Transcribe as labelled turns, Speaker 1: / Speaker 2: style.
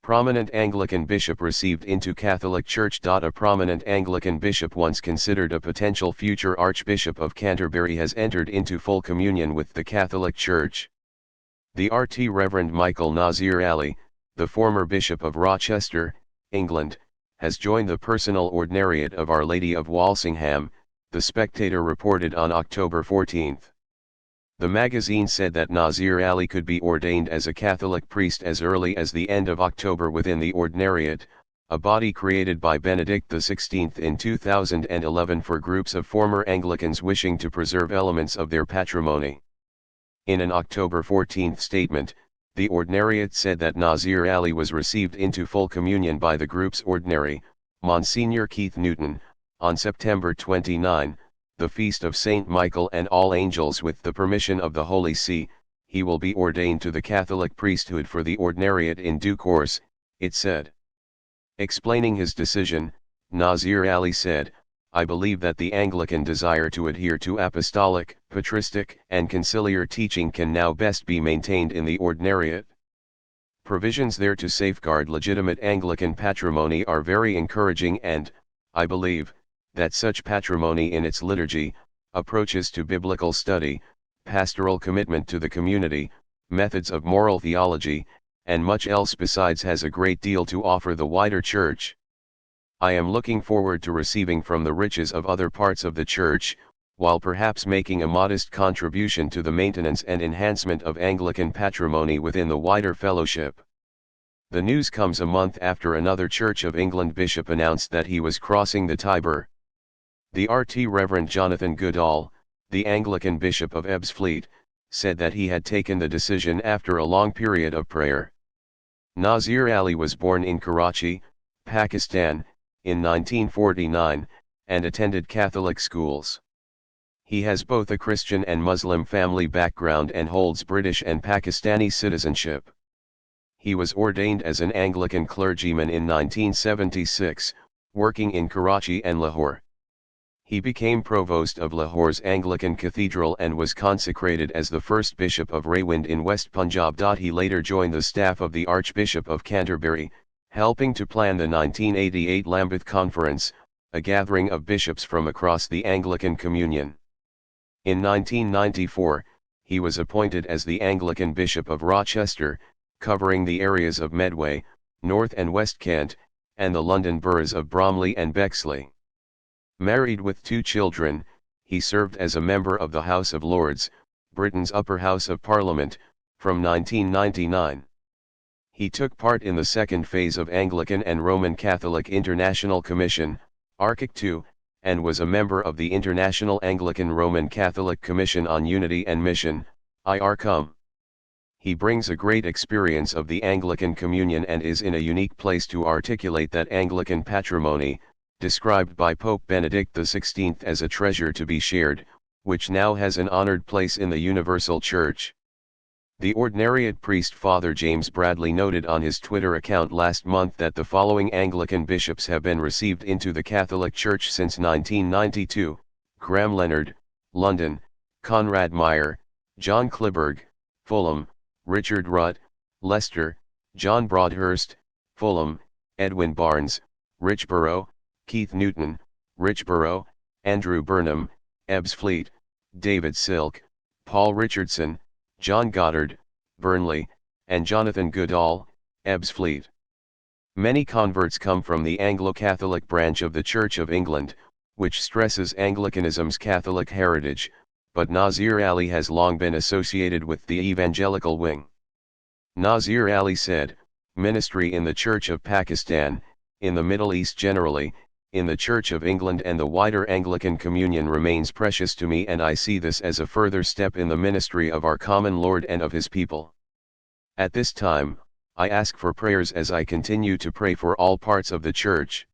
Speaker 1: Prominent Anglican bishop received into Catholic Church. A prominent Anglican bishop once considered a potential future Archbishop of Canterbury has entered into full communion with the Catholic Church. The RT Reverend Michael Nazir Ali, the former Bishop of Rochester, England, has joined the personal ordinariate of Our Lady of Walsingham, The Spectator reported on October 14. The magazine said that Nazir Ali could be ordained as a Catholic priest as early as the end of October within the Ordinariate, a body created by Benedict XVI in 2011 for groups of former Anglicans wishing to preserve elements of their patrimony. In an October 14 statement, the Ordinariate said that Nazir Ali was received into full communion by the group's ordinary, Monsignor Keith Newton, on September 29, the feast of Saint Michael and All Angels. With the permission of the Holy See, he will be ordained to the Catholic priesthood for the Ordinariate in due course, it said. Explaining his decision, Nazir Ali said, "I believe that the Anglican desire to adhere to apostolic, patristic, and conciliar teaching can now best be maintained in the Ordinariate. Provisions there to safeguard legitimate Anglican patrimony are very encouraging, and, I believe, that such patrimony in its liturgy, approaches to biblical study, pastoral commitment to the community, methods of moral theology, and much else besides has a great deal to offer the wider Church. I am looking forward to receiving from the riches of other parts of the Church, while perhaps making a modest contribution to the maintenance and enhancement of Anglican patrimony within the wider fellowship." The news comes a month after another Church of England bishop announced that he was crossing the Tiber. The RT Reverend Jonathan Goodall, the Anglican Bishop of Ebbsfleet, said that he had taken the decision after a long period of prayer. Nazir Ali was born in Karachi, Pakistan, in 1949, and attended Catholic schools. He has both a Christian and Muslim family background and holds British and Pakistani citizenship. He was ordained as an Anglican clergyman in 1976, working in Karachi and Lahore. He became provost of Lahore's Anglican Cathedral and was consecrated as the first bishop of Rawalpindi in West Punjab. He later joined the staff of the Archbishop of Canterbury, helping to plan the 1988 Lambeth Conference, a gathering of bishops from across the Anglican Communion. In 1994, he was appointed as the Anglican Bishop of Rochester, covering the areas of Medway, North and West Kent, and the London boroughs of Bromley and Bexley. Married with 2 children, he served as a member of the House of Lords, Britain's upper house of Parliament, from 1999. He took part in the second phase of Anglican and Roman Catholic International Commission, Archic II, and was a member of the International Anglican Roman Catholic Commission on Unity and Mission, IRCUM. He brings a great experience of the Anglican Communion and is in a unique place to articulate that Anglican patrimony, described by Pope Benedict XVI as a treasure to be shared, which now has an honored place in the Universal Church. The Ordinariate priest Father James Bradley noted on his Twitter account last month that the following Anglican bishops have been received into the Catholic Church since 1992, Graham Leonard, London, Conrad Meyer, John Kliberg, Fulham, Richard Rutt, Leicester, John Broadhurst, Fulham, Edwin Barnes, Richborough, Keith Newton, Richborough, Andrew Burnham, Ebbsfleet, David Silk, Paul Richardson, John Goddard, Burnley, and Jonathan Goodall, Ebbsfleet. Many converts come from the Anglo-Catholic branch of the Church of England, which stresses Anglicanism's Catholic heritage, but Nazir Ali has long been associated with the evangelical wing. Nazir Ali said, "Ministry in the Church of Pakistan, in the Middle East generally, in the Church of England and the wider Anglican Communion remains precious to me, and I see this as a further step in the ministry of our common Lord and of his people. At this time, I ask for prayers as I continue to pray for all parts of the Church.